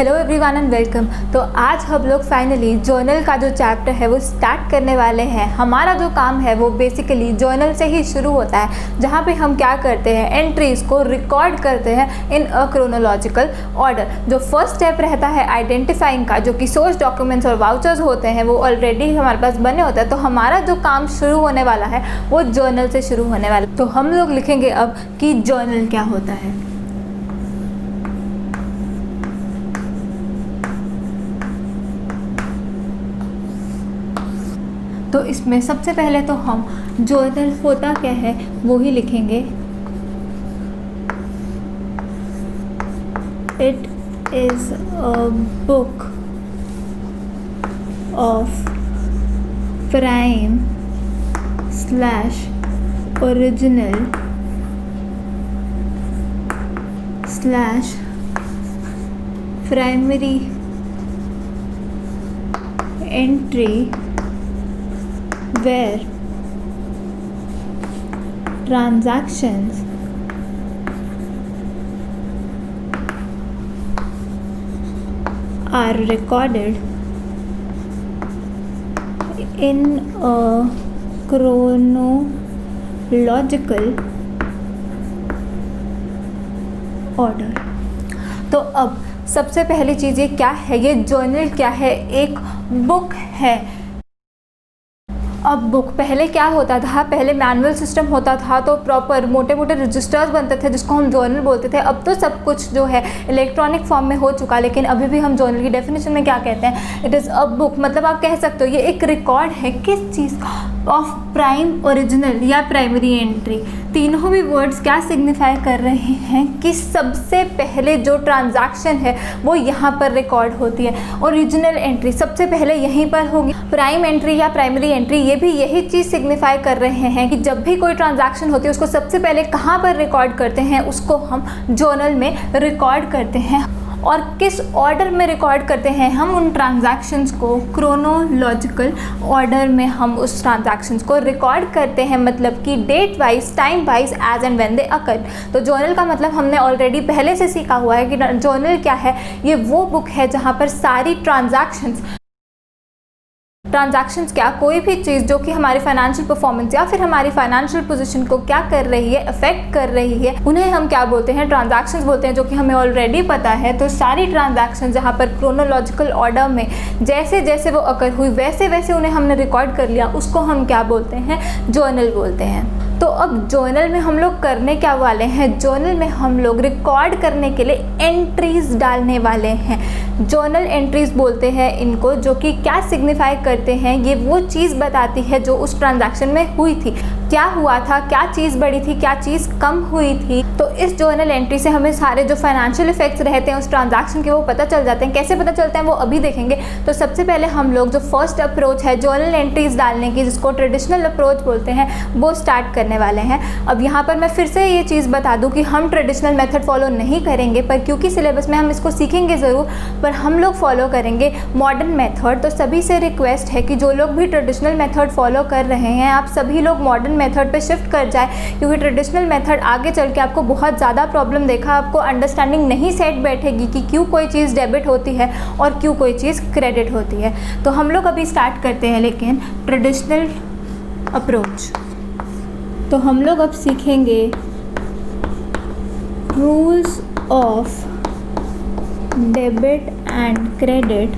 Hello everyone and welcome. तो आज हम लोग फाइनली जर्नल का जो चैप्टर है वो स्टार्ट करने वाले हैं। हमारा जो काम है वो बेसिकली जर्नल से ही शुरू होता है, जहाँ पे हम क्या करते हैं, एंट्रीज़ को रिकॉर्ड करते हैं इन अ क्रोनोलॉजिकल ऑर्डर। जो फर्स्ट स्टेप रहता है आइडेंटिफाइंग का, जो कि सोर्स डॉक्यूमेंट्स और वाउचर्स होते हैं वो ऑलरेडी हमारे पास बने होते हैं। तो हमारा जो काम शुरू होने वाला है वो जर्नल से शुरू होने वाला है। तो हम लोग लिखेंगे अब कि जर्नल क्या होता है। तो इसमें सबसे पहले तो हम जर्नल होता क्या है वो ही लिखेंगे। It is a book of prime slash original slash primary entry where transactions are recorded in a chronological order। तो अब सबसे पहली चीज़ ये क्या है, ये जर्नल क्या है, एक बुक है। अब बुक पहले क्या होता था, पहले मैनुअल सिस्टम होता था, तो प्रॉपर मोटे मोटे रजिस्टर्स बनते थे जिसको हम जर्नल बोलते थे। अब तो सब कुछ जो है इलेक्ट्रॉनिक फॉर्म में हो चुका, लेकिन अभी भी हम जर्नल की डेफिनेशन में क्या कहते हैं, इट इज़ अ बुक। मतलब आप कह सकते हो ये एक रिकॉर्ड है किस चीज़ ऑफ प्राइम, ओरिजिनल या प्राइमरी एंट्री। तीनों भी वर्ड्स क्या सिग्निफाई कर रहे हैं कि सबसे पहले जो ट्रांजैक्शन है वो यहाँ पर रिकॉर्ड होती है। ओरिजिनल एंट्री सबसे पहले यहीं पर होगी। प्राइम एंट्री या प्राइमरी एंट्री ये भी यही चीज़ सिग्निफाई कर रहे हैं कि जब भी कोई ट्रांजैक्शन होती है उसको सबसे पहले कहाँ पर रिकॉर्ड करते हैं, उसको हम जर्नल में रिकॉर्ड करते हैं। और किस ऑर्डर में रिकॉर्ड करते हैं हम उन ट्रांजैक्शंस को, क्रोनोलॉजिकल ऑर्डर में हम उस ट्रांजैक्शंस को रिकॉर्ड करते हैं। मतलब कि date wise, time wise, as and when they occur. तो जर्नल का मतलब हमने ऑलरेडी पहले से सीखा हुआ है कि जर्नल क्या है, ये वो बुक है जहाँ पर सारी ट्रांजैक्शंस क्या, कोई भी चीज़ जो कि हमारी फाइनेंशियल परफॉर्मेंस या फिर हमारी फाइनेंशियल पोजीशन को क्या कर रही है, अफेक्ट कर रही है, उन्हें हम क्या बोलते हैं, ट्रांजैक्शंस बोलते हैं, जो कि हमें ऑलरेडी पता है। तो सारी ट्रांजैक्शंस जहाँ पर क्रोनोलॉजिकल ऑर्डर में जैसे जैसे वो अकर हुई वैसे वैसे उन्हें हमने रिकॉर्ड कर लिया, उसको हम क्या बोलते हैं, जर्नल बोलते हैं। तो अब जर्नल में हम लोग करने क्या वाले हैं, जर्नल में हम लोग रिकॉर्ड करने के लिए एंट्रीज डालने वाले हैं। जर्नल एंट्रीज बोलते हैं इनको, जो कि क्या सिग्निफाई करते हैं, ये वो चीज़ बताती है जो उस ट्रांजैक्शन में हुई थी, क्या हुआ था, क्या चीज़ बढ़ी थी, क्या चीज़ कम हुई थी। तो इस जर्नल एंट्री से हमें सारे जो फाइनेंशियल इफेक्ट्स रहते हैं उस ट्रांजैक्शन के वो पता चल जाते हैं। कैसे पता चलते हैं वो अभी देखेंगे। तो सबसे पहले हम लोग जो फर्स्ट अप्रोच है जर्नल एंट्रीज डालने की, जिसको ट्रेडिशनल अप्रोच बोलते हैं, वो स्टार्ट करने वाले हैं। अब यहाँ पर मैं फिर से ये चीज़ बता दूँ कि हम ट्रेडिशनल मेथड फॉलो नहीं करेंगे, पर क्योंकि सिलेबस में हम इसको सीखेंगे ज़रूर, पर हम लोग फॉलो करेंगे मॉडर्न मेथड। तो सभी से रिक्वेस्ट है कि जो लोग भी ट्रेडिशनल मेथड फॉलो कर रहे हैं, आप सभी लोग मॉडर्न मेथड पे शिफ्ट कर जाए, क्योंकि ट्रेडिशनल मेथड आगे चल के आपको बहुत ज़्यादा प्रॉब्लम देखा, आपको अंडरस्टैंडिंग नहीं सेट बैठेगी कि क्यों कोई चीज़ डेबिट होती है और क्यों कोई चीज़ क्रेडिट होती है। तो हम लोग अभी स्टार्ट करते हैं लेकिन ट्रेडिशनल अप्रोच। तो हम लोग अब सीखेंगे rules of debit and credit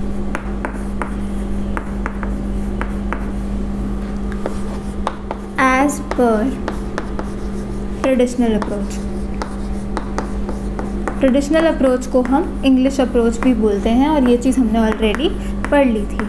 as per traditional approach. Traditional approach को हम इंग्लिश अप्रोच भी बोलते हैं और ये चीज़ हमने ऑलरेडी पढ़ ली थी।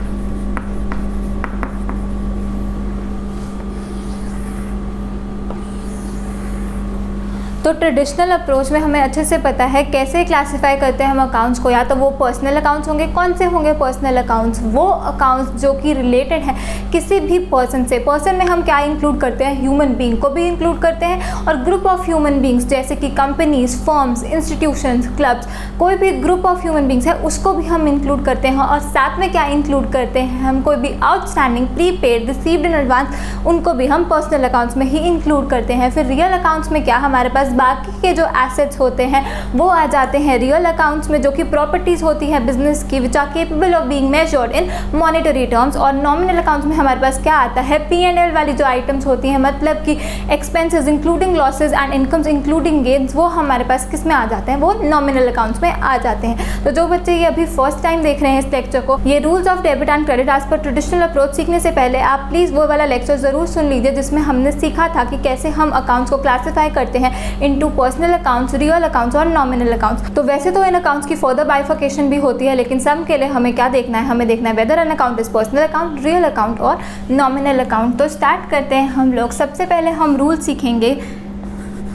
तो ट्रेडिशनल अप्रोच में हमें अच्छे से पता है कैसे क्लासिफाई करते हैं हम अकाउंट्स को। या तो वो पर्सनल अकाउंट्स होंगे, कौन से होंगे पर्सनल अकाउंट्स, वो अकाउंट्स जो कि रिलेटेड हैं किसी भी पर्सन से। पर्सन में हम क्या इंक्लूड करते हैं, ह्यूमन बीइंग को भी इंक्लूड करते हैं, और ग्रुप ऑफ ह्यूमन बीइंग्स जैसे कि कंपनीज, फर्म्स, इंस्टीट्यूशंस, क्लब्स, कोई भी ग्रुप ऑफ ह्यूमन बीइंग्स है उसको भी हम इंक्लूड करते हैं। और साथ में क्या इंक्लूड करते हैं हम, कोई भी outstanding, prepaid, received in advance, उनको भी हम पर्सनल अकाउंट्स में ही इंक्लूड करते हैं। फिर रियल अकाउंट्स में क्या, हमारे पास बाकी के जो एसेट्स होते हैं वो आ जाते हैं रियल अकाउंट्स में, जो कि प्रॉपर्टीज़ होती है बिजनेस की which are capable of being measured in monetary terms. और नॉमिनल अकाउंट्स में हमारे पास क्या आता है, P&L वाली जो आइटम्स होती हैं, मतलब कि expenses including losses and incomes including gains, वो हमारे पास किस में आ जाते हैं, वो नॉमिनल अकाउंट्स में आ जाते हैं। तो जो बच्चे ये अभी फर्स्ट टाइम देख रहे हैं इस लेक्चर को, ये rules of debit and credit as per traditional approach सीखने से पहले आप प्लीज़ वो वाला लेक्चर ज़रूर सुन लीजिए जिसमें हमने सीखा था कि कैसे हम अकाउंट्स को क्लासीफाई करते हैं into personal accounts, real accounts और नॉमिनल अकाउंट्स। तो वैसे तो इन अकाउंट्स की फर्दर बाइफिकेशन भी होती है, लेकिन सम के लिए हमें क्या देखना है, हमें देखना है whether an account is personal account, real account और नॉमिनल अकाउंट। तो स्टार्ट करते हैं हम लोग। सबसे पहले हम रूल सीखेंगे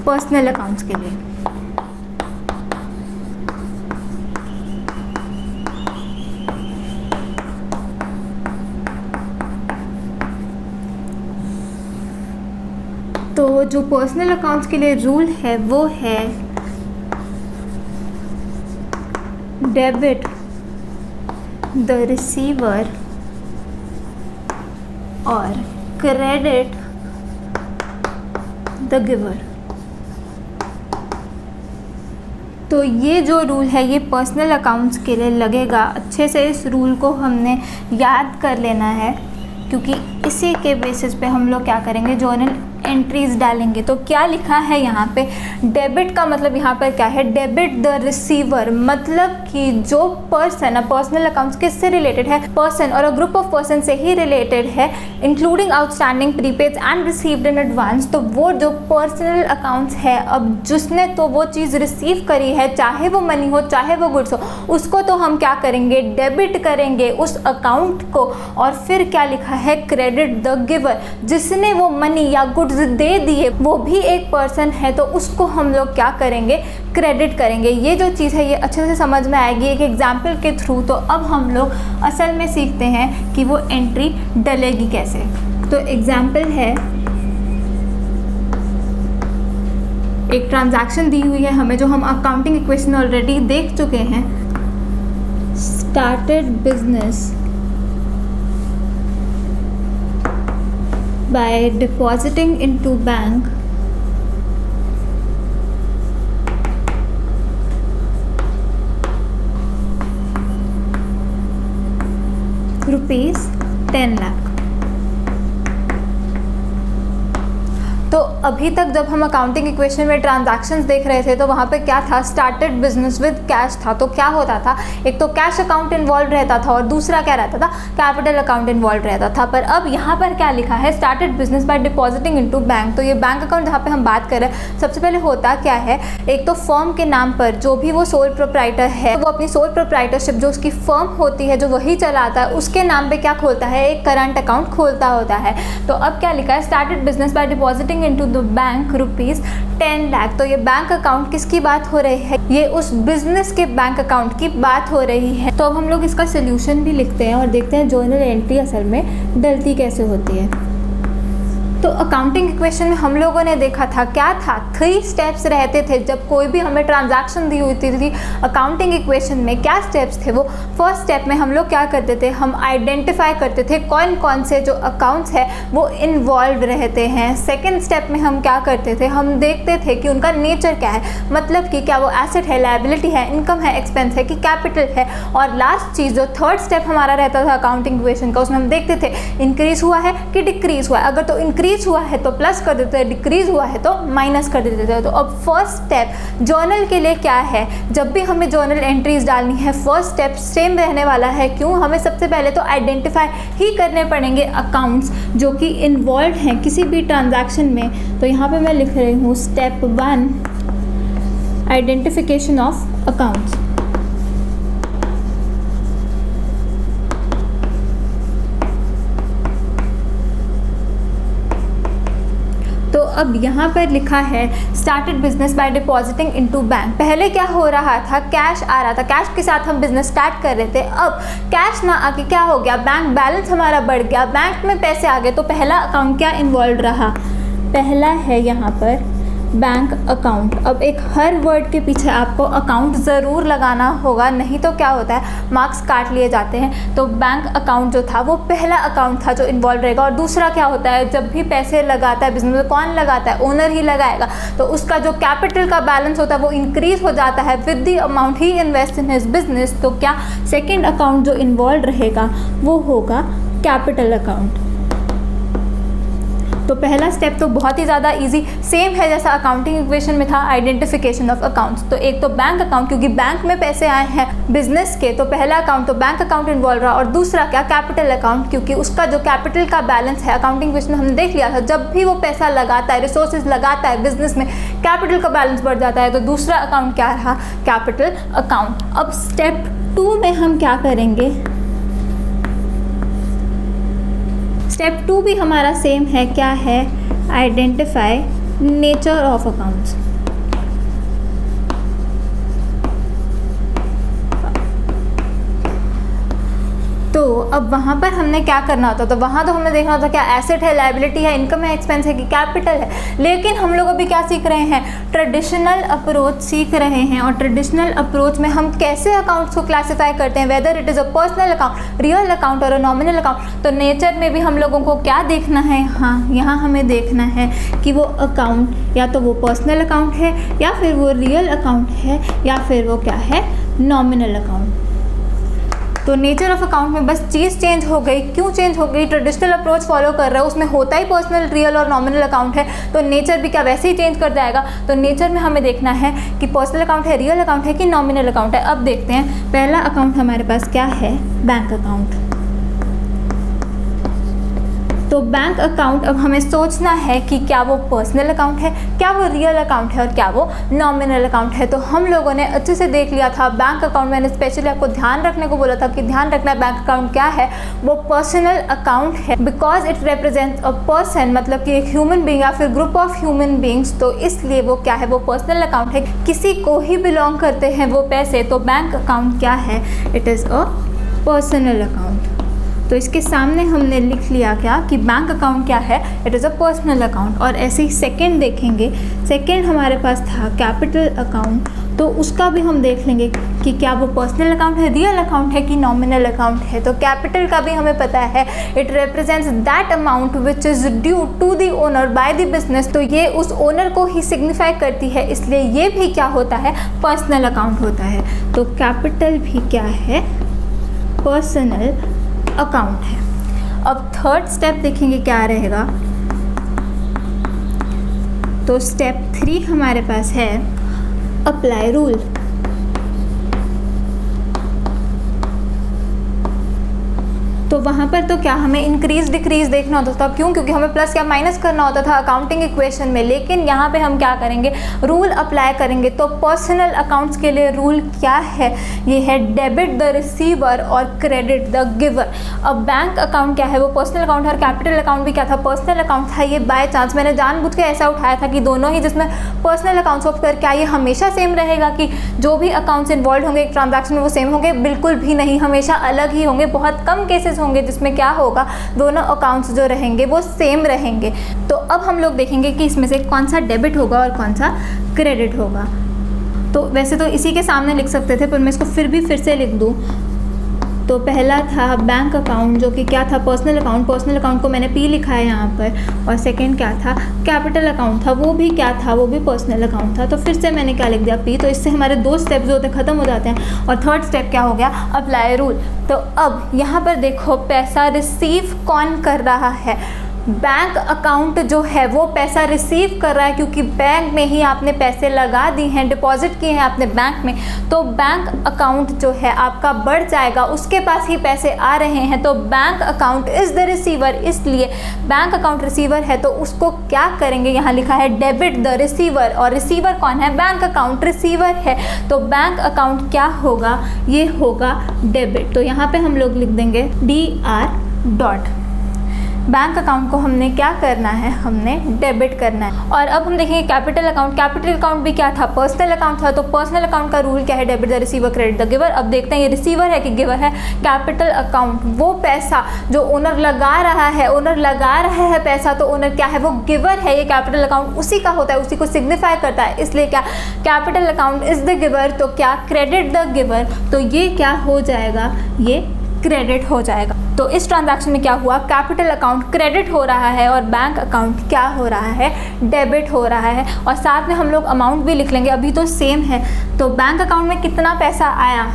पर्सनल अकाउंट्स के लिए। तो जो पर्सनल अकाउंट्स के लिए रूल है वो है डेबिट द रिसीवर और क्रेडिट द गिवर। तो ये जो रूल है ये पर्सनल अकाउंट्स के लिए लगेगा। अच्छे से इस रूल को हमने याद कर लेना है, क्योंकि इसी के बेसिस पे हम लोग क्या करेंगे, जर्नल एंट्रीज डालेंगे। तो क्या लिखा है यहाँ पे, डेबिट का मतलब यहाँ पर क्या है, डेबिट द रिसीवर, मतलब कि जो पर्सन, पर्सनल अकाउंट्स किससे रिलेटेड है, पर्सन और अ ग्रुप ऑफ पर्सन से ही रिलेटेड है, including outstanding prepaid and received in advance. तो वो जो पर्सनल अकाउंट्स है, अब जिसने तो वो चीज़ रिसीव करी है, चाहे वो मनी हो चाहे वो गुड्स हो, उसको तो हम क्या करेंगे, डेबिट करेंगे उस अकाउंट को। और फिर क्या लिखा है, क्रेडिट द गिवर, जिसने वो मनी या गुड्स दे दिए वो भी एक पर्सन है, तो उसको हम लोग क्या करेंगे, क्रेडिट करेंगे। ये जो चीज़ है ये अच्छे से समझ में आएगी एक एग्जाम्पल के थ्रू। तो अब हम लोग असल में सीखते हैं कि वो एंट्री डलेगी कैसे। तो एग्जाम्पल है, एक ट्रांजैक्शन दी हुई है हमें, जो हम अकाउंटिंग इक्वेशन ऑलरेडी देख चुके हैं। Started business by depositing into bank rupees 10 lakh। तो अभी तक जब हम अकाउंटिंग इक्वेशन में ट्रांजैक्शंस देख रहे थे तो वहाँ पे क्या था, स्टार्टेड बिजनेस विद कैश था। तो क्या होता था, एक तो कैश अकाउंट इन्वॉल्व रहता था और दूसरा क्या रहता था, कैपिटल अकाउंट इन्वॉल्व रहता था। पर अब यहाँ पर क्या लिखा है, started business by depositing into bank. तो ये बैंक अकाउंट जहाँ पे हम बात कर रहे हैं, सबसे पहले होता क्या है, एक तो फर्म के नाम पर जो भी वो सोल प्रोप्राइटर है, वो अपनी सोल प्रोप्राइटरशिप जो उसकी फर्म होती है, जो वही चलाता है, उसके नाम पे क्या खोलता है, एक करंट अकाउंट खोलता होता है। तो अब क्या लिखा है, started business by depositing into the bank rupees 10 lakh. तो ये बैंक अकाउंट किसकी बात हो रही है, ये उस बिजनेस के बैंक अकाउंट की बात हो रही है। तो अब हम लोग इसका सोल्यूशन भी लिखते हैं और देखते हैं जर्नल एंट्री असल में डलती कैसे होती है। तो अकाउंटिंग इक्वेशन में हम लोगों ने देखा था क्या था, 3 स्टेप्स रहते थे जब कोई भी हमें ट्रांजैक्शन दी हुई थी अकाउंटिंग इक्वेशन में। क्या स्टेप्स थे वो, फर्स्ट स्टेप में हम लोग क्या करते थे, हम आइडेंटिफाई करते थे कौन कौन से जो अकाउंट्स है वो इन्वॉल्व रहते हैं। सेकेंड स्टेप में हम क्या करते थे, हम देखते थे कि उनका नेचर क्या है, मतलब कि क्या वो एसेट है, लायबिलिटी है, इनकम है, एक्सपेंस है कि कैपिटल है। और लास्ट चीज़ जो थर्ड स्टेप हमारा रहता था अकाउंटिंग इक्वेशन का, उसमें हम देखते थे इंक्रीज हुआ है कि डिक्रीज हुआ है। अगर तो इंक्रीज हुआ है तो प्लस कर देते हैं, डिक्रीज हुआ है तो माइनस कर देते थे। तो अब फर्स्ट स्टेप जर्नल के लिए क्या है, जब भी हमें जर्नल एंट्रीज डालनी है फर्स्ट स्टेप सेम रहने वाला है। क्यों, हमें सबसे पहले तो आइडेंटिफाई ही करने पड़ेंगे अकाउंट्स जो कि इन्वॉल्व हैं किसी भी ट्रांजैक्शन में। तो यहाँ पे मैं लिख रही हूँ स्टेप 1 आइडेंटिफिकेशन ऑफ अकाउंट्स। तो अब यहाँ पर लिखा है started business by depositing into bank. पहले क्या हो रहा था, कैश आ रहा था, कैश के साथ हम बिजनेस स्टार्ट कर रहे थे। अब कैश ना आके क्या हो गया, बैंक बैलेंस हमारा बढ़ गया, बैंक में पैसे आ गए। तो पहला अकाउंट क्या इन्वॉल्व रहा, पहला है यहाँ पर बैंक अकाउंट। अब एक हर वर्ड के पीछे आपको अकाउंट ज़रूर लगाना होगा, नहीं तो क्या होता है मार्क्स काट लिए जाते हैं। तो बैंक अकाउंट जो था वो पहला अकाउंट था जो इन्वॉल्व रहेगा। और दूसरा क्या होता है, जब भी पैसे लगाता है बिजनेस में, कौन लगाता है, ओनर ही लगाएगा, तो उसका जो कैपिटल का बैलेंस होता है वो इंक्रीज हो जाता है with the amount he invest in his business. तो क्या सेकेंड अकाउंट जो इन्वॉल्व रहेगा वो होगा कैपिटल अकाउंट। तो पहला स्टेप तो बहुत ही ज़्यादा इजी सेम है जैसा अकाउंटिंग इक्वेशन में था, आइडेंटिफिकेशन ऑफ अकाउंट्स। तो एक तो बैंक अकाउंट, क्योंकि बैंक में पैसे आए हैं बिजनेस के, तो पहला अकाउंट तो बैंक अकाउंट इन्वॉल्व रहा। और दूसरा क्या, कैपिटल अकाउंट, क्योंकि उसका जो कैपिटल का बैलेंस है अकाउंटिंग इक्वेशन में हमने देख लिया था, जब भी वो पैसा लगाता है, रिसोर्सेज लगाता है बिजनेस में, कैपिटल का बैलेंस बढ़ जाता है। तो दूसरा अकाउंट क्या रहा, कैपिटल अकाउंट। अब स्टेप 2 में हम क्या करेंगे, स्टेप 2 भी हमारा सेम है, क्या है, आइडेंटिफाई नेचर ऑफ अकाउंट्स। तो अब वहाँ पर हमने क्या करना होता, तो वहाँ तो हमने देखना होता क्या एसेट है, लायबिलिटी है, इनकम है, एक्सपेंस है कि कैपिटल है। लेकिन हम लोग अभी क्या सीख रहे हैं, ट्रेडिशनल अप्रोच सीख रहे हैं। और ट्रेडिशनल अप्रोच में हम कैसे अकाउंट्स को क्लासीफाई करते हैं, whether it is a personal account, real account और अ नॉमिनल अकाउंट। तो नेचर में भी हम लोगों को क्या देखना है, हाँ यहाँ हमें देखना है कि वो अकाउंट या तो वो पर्सनल अकाउंट है, या फिर वो रियल अकाउंट है, या फिर वो क्या है, नॉमिनल अकाउंट। तो नेचर ऑफ अकाउंट में बस चीज़ चेंज हो गई। क्यों चेंज हो गई, ट्रेडिशनल अप्रोच फॉलो कर रहा है, उसमें होता ही पर्सनल, रियल और नॉमिनल अकाउंट है, तो नेचर भी क्या वैसे ही चेंज कर जाएगा। तो नेचर में हमें देखना है कि पर्सनल अकाउंट है, रियल अकाउंट है कि नॉमिनल अकाउंट है। अब देखते हैं, पहला अकाउंट हमारे पास क्या है, बैंक अकाउंट। तो बैंक अकाउंट अब हमें सोचना है कि क्या वो पर्सनल अकाउंट है, क्या वो रियल अकाउंट है और क्या वो नॉमिनल अकाउंट है। तो हम लोगों ने अच्छे से देख लिया था बैंक अकाउंट, मैंने स्पेशली आपको ध्यान रखने को बोला था कि ध्यान रखना है बैंक अकाउंट क्या है, वो पर्सनल अकाउंट है, because it represents a person, मतलब कि एक ह्यूमन बीइंग या फिर ग्रुप ऑफ ह्यूमन बीइंग्स। तो इसलिए वो क्या है, वो पर्सनल अकाउंट है, किसी को ही बिलोंग करते हैं वो पैसे। तो बैंक अकाउंट क्या है, it is a personal account. तो इसके सामने हमने लिख लिया क्या कि बैंक अकाउंट क्या है, it is a personal account. और ऐसे ही सेकंड देखेंगे, सेकंड हमारे पास था कैपिटल अकाउंट। तो उसका भी हम देख लेंगे कि क्या वो पर्सनल अकाउंट है, रियल अकाउंट है कि नॉमिनल अकाउंट है। तो कैपिटल का भी हमें पता है, it represents that amount which is due to the owner by the business. तो ये उस ओनर को ही सिग्निफाई करती है, इसलिए ये भी क्या होता है, पर्सनल अकाउंट होता है। तो कैपिटल भी क्या है, पर्सनल अकाउंट है। अब थर्ड स्टेप देखेंगे क्या रहेगा। तो स्टेप 3 हमारे पास है अप्लाई रूल। तो वहाँ पर तो क्या हमें इंक्रीज डिक्रीज देखना होता था, क्यों, क्योंकि हमें प्लस या माइनस करना होता था अकाउंटिंग इक्वेशन में। लेकिन यहाँ पे हम क्या करेंगे, रूल अप्लाई करेंगे। तो पर्सनल अकाउंट्स के लिए रूल क्या है, ये है डेबिट द रिसीवर और क्रेडिट द गिवर। अब बैंक अकाउंट क्या है, वो पर्सनल अकाउंट है, और कैपिटल अकाउंट भी क्या था, पर्सनल अकाउंट था। ये बाय चांस मैंने जानबूझ के ऐसा उठाया था कि दोनों ही, जिसमें पर्सनल अकाउंट्स ऑफ कर, क्या ये हमेशा सेम रहेगा कि जो भी अकाउंट्स इन्वॉल्व होंगे एक ट्रांजैक्शन में वो सेम होंगे, बिल्कुल भी नहीं, हमेशा अलग ही होंगे। बहुत कम केसेस होंगे जिसमें क्या होगा, दोनों अकाउंट्स जो रहेंगे वो सेम रहेंगे। तो अब हम लोग देखेंगे कि इसमें से कौन सा डेबिट होगा और कौन सा क्रेडिट होगा। तो वैसे तो इसी के सामने लिख सकते थे, पर मैं इसको फिर से लिख दूँ। तो पहला था बैंक अकाउंट, जो कि क्या था, पर्सनल अकाउंट। पर्सनल अकाउंट को मैंने पी लिखा है यहाँ पर। और सेकंड क्या था, कैपिटल अकाउंट था, वो भी क्या था, वो भी पर्सनल अकाउंट था। तो फिर से मैंने क्या लिख दिया, पी। तो इससे हमारे 2 स्टेप जो होते हैं ख़त्म हो जाते हैं। और थर्ड स्टेप क्या हो गया, अप्लाई रूल। तो अब यहाँ पर देखो, पैसा रिसीव कौन कर रहा है, बैंक अकाउंट जो है वो पैसा रिसीव कर रहा है, क्योंकि बैंक में ही आपने पैसे लगा दिए हैं, डिपॉजिट किए हैं आपने बैंक में। तो बैंक अकाउंट जो है आपका बढ़ जाएगा, उसके पास ही पैसे आ रहे हैं। तो bank account is the receiver, इसलिए बैंक अकाउंट रिसीवर है। तो उसको क्या करेंगे, यहाँ लिखा है डेबिट द रिसीवर, और रिसीवर कौन है, बैंक अकाउंट रिसीवर है। तो बैंक अकाउंट क्या होगा, ये होगा डेबिट। तो यहाँ पे हम लोग लिख देंगे DR डॉट। बैंक अकाउंट को हमने क्या करना है, हमने डेबिट करना है। और अब हम देखेंगे कैपिटल अकाउंट। कैपिटल अकाउंट भी क्या था, पर्सनल अकाउंट था। तो पर्सनल अकाउंट का रूल क्या है, debit the receiver credit the giver. अब देखते हैं ये रिसीवर है कि गिवर है। कैपिटल अकाउंट वो पैसा जो ओनर लगा रहा है, ओनर लगा रहा है पैसा, तो ओनर क्या है, वो गिवर है। ये कैपिटल अकाउंट उसी का होता है, उसी को सिग्निफाई करता है, इसलिए क्या capital account is the giver. तो क्या क्रेडिट द गिवर, तो ये क्या हो जाएगा, ये क्रेडिट हो जाएगा। तो इस ट्रांजैक्शन में क्या हुआ, कैपिटल अकाउंट क्रेडिट हो रहा है और बैंक अकाउंट क्या हो रहा है, डेबिट हो रहा है। और साथ में हम लोग अमाउंट भी लिख लेंगे, अभी तो सेम है। तो बैंक अकाउंट में कितना पैसा आया,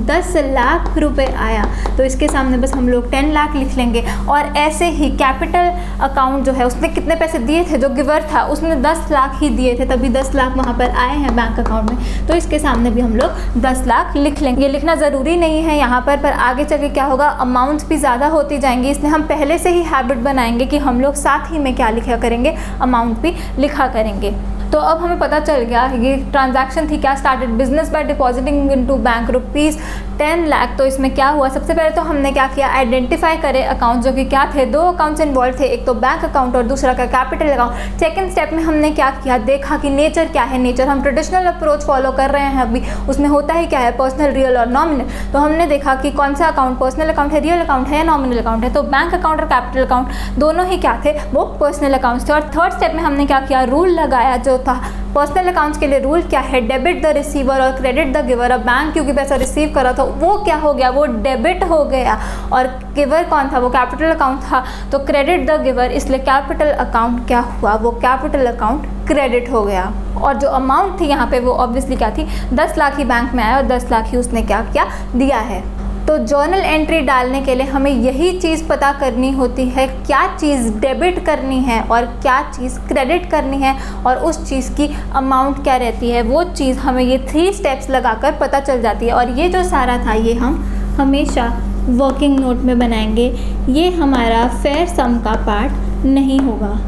10 लाख रुपए आया, तो इसके सामने बस हम लोग 10 लाख लिख लेंगे। और ऐसे ही कैपिटल अकाउंट जो है उसने कितने पैसे दिए थे, जो गिवर था उसने 10 लाख ही दिए थे, तभी 10 लाख वहाँ पर आए हैं बैंक अकाउंट में, तो इसके सामने भी हम लोग 10 लाख लिख लेंगे। ये लिखना ज़रूरी नहीं है यहाँ पर आगे चल के क्या होगा, अमाउंट्स भी ज़्यादा होती जाएंगी, इसलिए हम पहले से ही हैबिट बनाएंगे कि हम लोग साथ ही में क्या लिखा करेंगे, अमाउंट भी लिखा करेंगे। तो अब हमें पता चल गया ये ट्रांजैक्शन थी क्या, started business by depositing into bank rupees 10 lakh. तो इसमें क्या हुआ, सबसे पहले तो हमने क्या किया, आइडेंटिफाई करे अकाउंट, जो कि क्या थे, 2 अकाउंट्स इन्वॉल्व थे, एक तो बैंक अकाउंट और दूसरा का कैपिटल अकाउंट। सेकंड स्टेप में हमने क्या किया, देखा कि नेचर क्या है, नेचर हम ट्रेडिशनल अप्रोच फॉलो कर रहे हैं अभी, उसमें होता ही क्या है, पर्सनल, रियल और नॉमिनल। तो हमने देखा कि कौन सा अकाउंट पर्सनल अकाउंट है, रियल अकाउंट है या नॉमिनल अकाउंट है। तो बैंक अकाउंट और कैपिटल अकाउंट दोनों ही क्या थे, वो पर्सनल अकाउंट्स थे। और थर्ड स्टेप में हमने क्या किया, रूल लगाया, जो था पर्सनल अकाउंट्स के लिए रूल क्या है, डेबिट द रिसीवर और क्रेडिट द गिवर। अब बैंक क्योंकि पैसा रिसीव करा था वो क्या हो गया, वो डेबिट हो गया, और गिवर कौन था, वो कैपिटल अकाउंट था, तो क्रेडिट द गिवर, इसलिए कैपिटल अकाउंट क्या हुआ, वो कैपिटल अकाउंट क्रेडिट हो गया। और जो अमाउंट थी यहाँ पे वो ऑब्वियसली क्या थी, 10 लाख ही बैंक में आया और 10 लाख ही उसने क्या किया, दिया है। तो जर्नल एंट्री डालने के लिए हमें यही चीज़ पता करनी होती है, क्या चीज़ डेबिट करनी है और क्या चीज़ क्रेडिट करनी है, और उस चीज़ की अमाउंट क्या रहती है, वो चीज़ हमें ये 3 स्टेप्स लगाकर पता चल जाती है। और ये जो सारा था ये हम हमेशा वर्किंग नोट में बनाएंगे, ये हमारा फेयर सम का पार्ट नहीं होगा।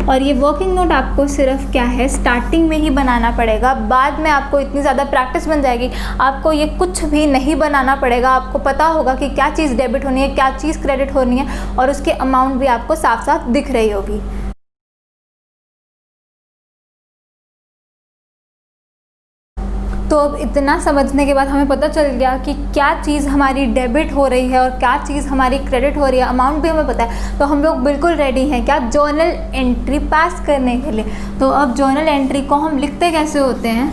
और ये वर्किंग नोट आपको सिर्फ क्या है, स्टार्टिंग में ही बनाना पड़ेगा, बाद में आपको इतनी ज़्यादा प्रैक्टिस बन जाएगी, आपको ये कुछ भी नहीं बनाना पड़ेगा। आपको पता होगा कि क्या चीज़ डेबिट होनी है, क्या चीज़ क्रेडिट होनी है, और उसके अमाउंट भी आपको साफ साफ दिख रही होगी। तो अब इतना समझने के बाद हमें पता चल गया कि क्या चीज़ हमारी डेबिट हो रही है और क्या चीज़ हमारी क्रेडिट हो रही है, अमाउंट भी हमें पता है, तो हम लोग बिल्कुल रेडी हैं क्या, जर्नल एंट्री पास करने के लिए। तो अब जर्नल एंट्री को हम लिखते कैसे होते हैं,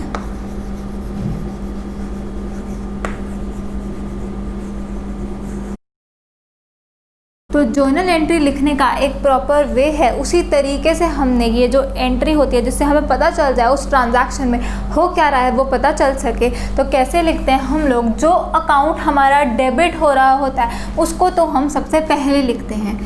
तो जर्नल एंट्री लिखने का एक प्रॉपर वे है, उसी तरीके से हमने ये जो एंट्री होती है जिससे हमें पता चल जाए उस ट्रांजैक्शन में हो क्या रहा है, वो पता चल सके। तो कैसे लिखते हैं हम लोग, जो अकाउंट हमारा डेबिट हो रहा होता है उसको तो हम सबसे पहले लिखते हैं।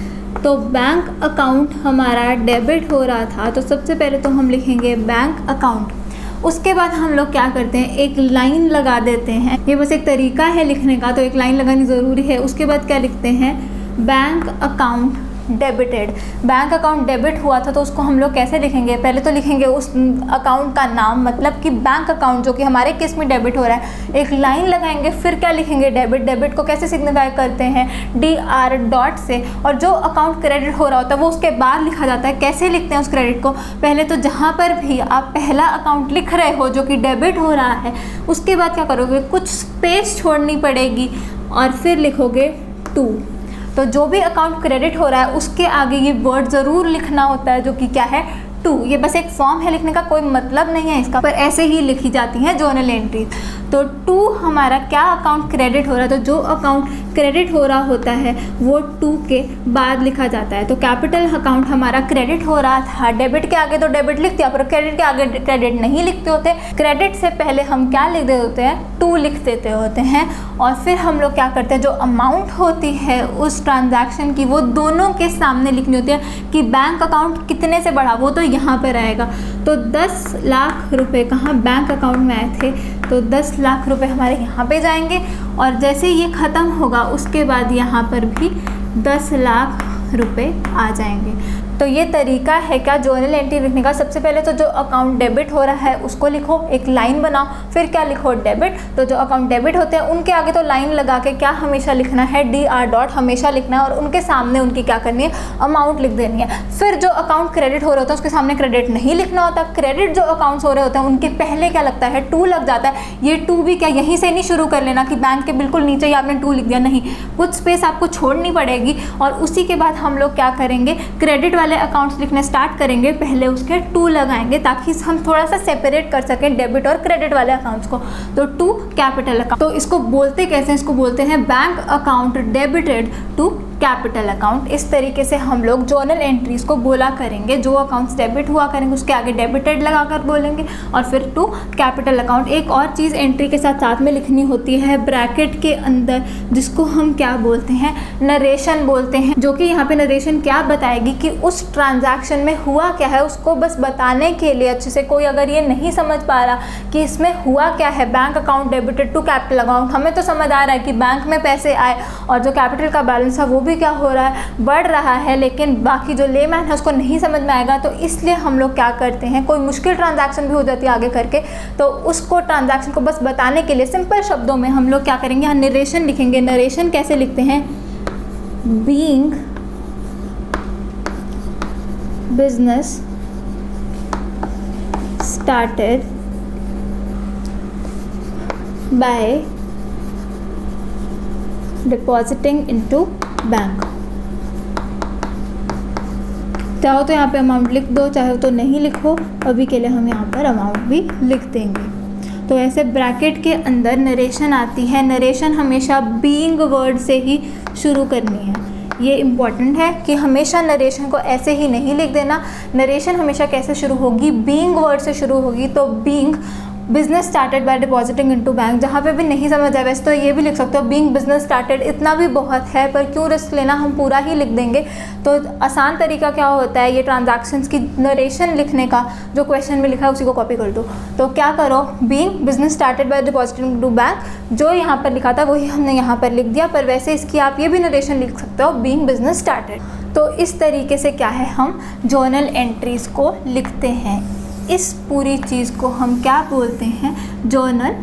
तो बैंक अकाउंट हमारा डेबिट हो रहा था, तो सबसे पहले तो हम लिखेंगे बैंक अकाउंट। उसके बाद हम लोग क्या करते हैं, एक लाइन लगा देते हैं, ये बस एक तरीका है लिखने का, तो एक लाइन लगानी ज़रूरी है। उसके बाद क्या लिखते हैं, bank account debited. Bank account debit हुआ था तो उसको हम लोग कैसे लिखेंगे, पहले तो लिखेंगे उस अकाउंट का नाम, मतलब कि बैंक अकाउंट जो कि हमारे केस में डेबिट हो रहा है, एक लाइन लगाएंगे, फिर क्या लिखेंगे, डेबिट। डेबिट को कैसे सिग्निफाई करते हैं, DR डॉट से। और जो अकाउंट क्रेडिट हो रहा होता है वो उसके बाद लिखा जाता है। कैसे लिखते हैं उस क्रेडिट को, पहले तो जहाँ पर भी आप पहला अकाउंट लिख रहे हो जो कि डेबिट हो रहा है, उसके बाद क्या करोगे, कुछ स्पेस छोड़नी पड़ेगी और फिर लिखोगे 2। तो जो भी अकाउंट क्रेडिट हो रहा है उसके आगे ये वर्ड ज़रूर लिखना होता है जो कि क्या है, 2। ये बस एक फॉर्म है, लिखने का कोई मतलब नहीं है इसका, पर ऐसे ही लिखी जाती हैं जर्नल एंट्री। तो 2 हमारा क्या अकाउंट क्रेडिट हो रहा है, तो जो अकाउंट क्रेडिट हो रहा होता है वो 2 के बाद लिखा जाता है। तो कैपिटल अकाउंट हमारा क्रेडिट हो रहा था, डेबिट के आगे तो डेबिट लिखते हैं, पर क्रेडिट के आगे क्रेडिट नहीं लिखते होते। क्रेडिट से पहले हम क्या लिख देते होते हैं, 2 लिख देते होते हैं। और फिर हम लोग क्या करते हैं, जो अमाउंट होती है उस ट्रांजैक्शन की वो दोनों के सामने लिखनी होती है कि बैंक अकाउंट कितने से बढ़ा, वो तो यहाँ पर आएगा। तो 10 लाख रुपए कहाँ बैंक अकाउंट में आए थे, तो 10 लाख रुपए हमारे यहाँ पे जाएंगे। और जैसे ये ख़त्म होगा उसके बाद यहाँ पर भी 10 लाख रुपए आ जाएंगे। तो ये तरीका है क्या जर्नल एंट्री लिखने का। सबसे पहले तो जो अकाउंट डेबिट हो रहा है उसको लिखो, एक लाइन बनाओ, फिर क्या लिखो डेबिट। तो जो अकाउंट डेबिट होते हैं उनके आगे तो लाइन लगा के क्या हमेशा लिखना है, DR. हमेशा लिखना है और उनके सामने उनकी क्या करनी है, अमाउंट लिख देनी है। फिर जो अकाउंट क्रेडिट हो रहा होता है उसके सामने क्रेडिट नहीं लिखना होता। क्रेडिट जो अकाउंट्स हो रहे होते हैं उनके पहले क्या लगता है, टू लग जाता है। ये टू भी क्या यहीं से नहीं शुरू कर लेना कि बैंक के बिल्कुल नीचे ही आपने टू लिख दिया, नहीं, कुछ स्पेस आपको छोड़नी पड़ेगी और उसी के बाद हम लोग क्या करेंगे, क्रेडिट वाले अकाउंट्स लिखने स्टार्ट करेंगे, पहले उसके टू लगाएंगे ताकि हम थोड़ा सा सेपरेट कर सकें डेबिट और क्रेडिट वाले अकाउंट्स को। तो टू कैपिटल अकाउंट, तो इसको बोलते कैसे हैं, इसको बोलते हैं bank account debited to capital account. इस तरीके से हम लोग जर्नल एंट्रीज को बोला करेंगे। जो अकाउंट्स डेबिट हुआ करेंगे उसके आगे डेबिटेड लगाकर बोलेंगे और फिर टू कैपिटल अकाउंट। एक और चीज़ एंट्री के साथ में लिखनी होती है ब्रैकेट के अंदर, जिसको हम क्या बोलते हैं, नरेशन बोलते हैं, जो कि यहाँ पे नरेशन क्या बताएगी कि उस ट्रांजैक्शन में हुआ क्या है, उसको बस बताने के लिए अच्छे से। कोई अगर ये नहीं समझ पा रहा कि इसमें हुआ क्या है, bank account debited to capital account, हमें तो समझ आ रहा है कि बैंक में पैसे आए और जो कैपिटल का बैलेंस है वो भी क्या हो रहा है, बढ़ रहा है, लेकिन बाकी जो लेमैन है उसको नहीं समझ में आएगा। तो इसलिए हम लोग क्या करते हैं, कोई मुश्किल ट्रांजैक्शन भी हो जाती है आगे करके, तो उसको ट्रांजैक्शन को बस बताने के लिए सिंपल शब्दों में हम लोग क्या करेंगे, यहाँ नरेशन लिखेंगे। नरेशन कैसे लिखते हैं, being business started by depositing into bank. चाहो तो यहाँ पे अमाउंट लिख दो, चाहे तो नहीं लिखो, अभी के लिए हम यहाँ पर अमाउंट भी लिख देंगे। तो ऐसे ब्रैकेट के अंदर नरेशन आती है। नरेशन हमेशा बीइंग वर्ड से ही शुरू करनी है। ये इम्पॉर्टेंट है कि हमेशा नरेशन को ऐसे ही नहीं लिख देना। नरेशन हमेशा कैसे शुरू होगी, बीइंग वर्ड से शुरू होगी। तो being business started by depositing into bank, जहाँ पे भी नहीं समझ आए वैसे तो ये भी लिख सकते हो बीइंग बिजनेस स्टार्टेड, इतना भी बहुत है, पर क्यों रिस्क लेना, हम पूरा ही लिख देंगे। तो आसान तरीका क्या होता है, ये ट्रांजैक्शंस की नरेशन लिखने का, जो क्वेश्चन में लिखा है उसी को कॉपी कर दो। तो क्या करो, being business started by depositing into bank, जो यहाँ पर लिखा था वही हमने यहाँ पर लिख दिया, पर वैसे इसकी आप ये भी नरेशन लिख सकते हो, बीइंग बिजनेस स्टार्टेड। तो इस तरीके से क्या है, हम जर्नल एंट्रीज को लिखते हैं। इस पूरी चीज़ को हम क्या बोलते हैं, जर्नल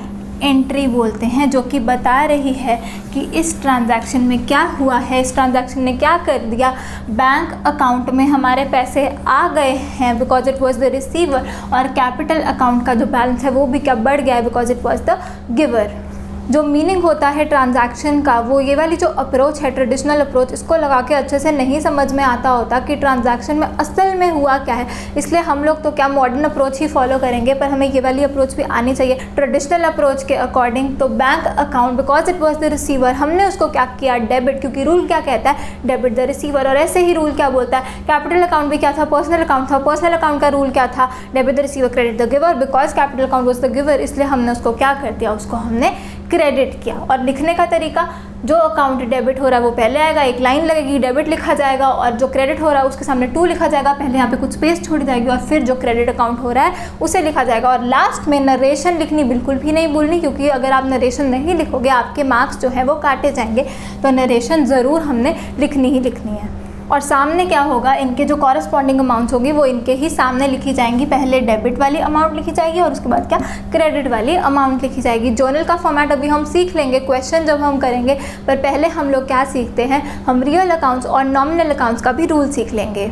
एंट्री बोलते हैं, जो कि बता रही है कि इस ट्रांजैक्शन में क्या हुआ है, इस ट्रांजैक्शन ने क्या कर दिया। बैंक अकाउंट में हमारे पैसे आ गए हैं because it was the receiver, और कैपिटल अकाउंट का जो बैलेंस है वो भी क्या बढ़ गया है because it was the giver. जो मीनिंग होता है ट्रांजैक्शन का, वो ये वाली जो अप्रोच है, ट्रेडिशनल अप्रोच, इसको लगा के अच्छे से नहीं समझ में आता होता कि ट्रांजैक्शन में असल में हुआ क्या है। इसलिए हम लोग तो क्या मॉडर्न अप्रोच ही फॉलो करेंगे, पर हमें ये वाली अप्रोच भी आनी चाहिए ट्रेडिशनल अप्रोच के अकॉर्डिंग। तो bank account because it was the receiver, हमने उसको क्या किया, डेबिट, क्योंकि रूल क्या कहता है, डेबिट द रिसीवर। और ऐसे ही रूल क्या बोलता है, कैपिटल अकाउंट भी क्या था, पर्सनल अकाउंट था, पर्सनल अकाउंट का रूल क्या था, debit the receiver credit the giver. Because capital account was the giver, इसलिए हमने उसको क्या कर दिया, उसको हमने क्रेडिट किया। और लिखने का तरीका, जो अकाउंट डेबिट हो रहा है वो पहले आएगा, एक लाइन लगेगी, डेबिट लिखा जाएगा, और जो क्रेडिट हो रहा है उसके सामने टू लिखा जाएगा, पहले यहाँ पे कुछ स्पेस छोड़ी जाएगी और फिर जो क्रेडिट अकाउंट हो रहा है उसे लिखा जाएगा। और लास्ट में नरेशन लिखनी बिल्कुल भी नहीं भूलनी, क्योंकि अगर आप नरेशन नहीं लिखोगे आपके मार्क्स जो है वो काटे जाएंगे। तो नरेशन ज़रूर हमने लिखनी ही लिखनी है। और सामने क्या होगा, इनके जो कॉरस्पॉन्डिंग अमाउंट्स होगी वो इनके ही सामने लिखी जाएंगी। पहले डेबिट वाली अमाउंट लिखी जाएगी और उसके बाद क्या, क्रेडिट वाली अमाउंट लिखी जाएगी। जर्नल का फॉर्मेट अभी हम सीख लेंगे क्वेश्चन जब हम करेंगे, पर पहले हम लोग क्या सीखते हैं, हम रियल अकाउंट्स और नॉमिनल अकाउंट्स का भी रूल सीख लेंगे।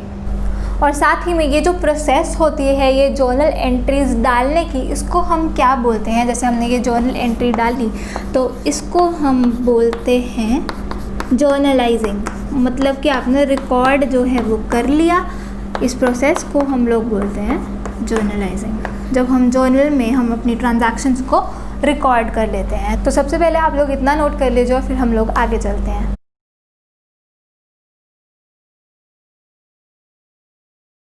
और साथ ही में ये जो प्रोसेस होती है ये जर्नल एंट्रीज डालने की, इसको हम क्या बोलते हैं। जैसे हमने ये जर्नल एंट्री डाली तो इसको हम बोलते हैं जर्नलाइजिंग। मतलब कि आपने रिकॉर्ड जो है वो कर लिया, इस प्रोसेस को हम लोग बोलते हैं जर्नलाइजिंग। जब हम जर्नल में हम अपनी ट्रांजैक्शंस को रिकॉर्ड कर लेते हैं। तो सबसे पहले आप लोग इतना नोट कर लीजिए और फिर हम लोग आगे चलते हैं।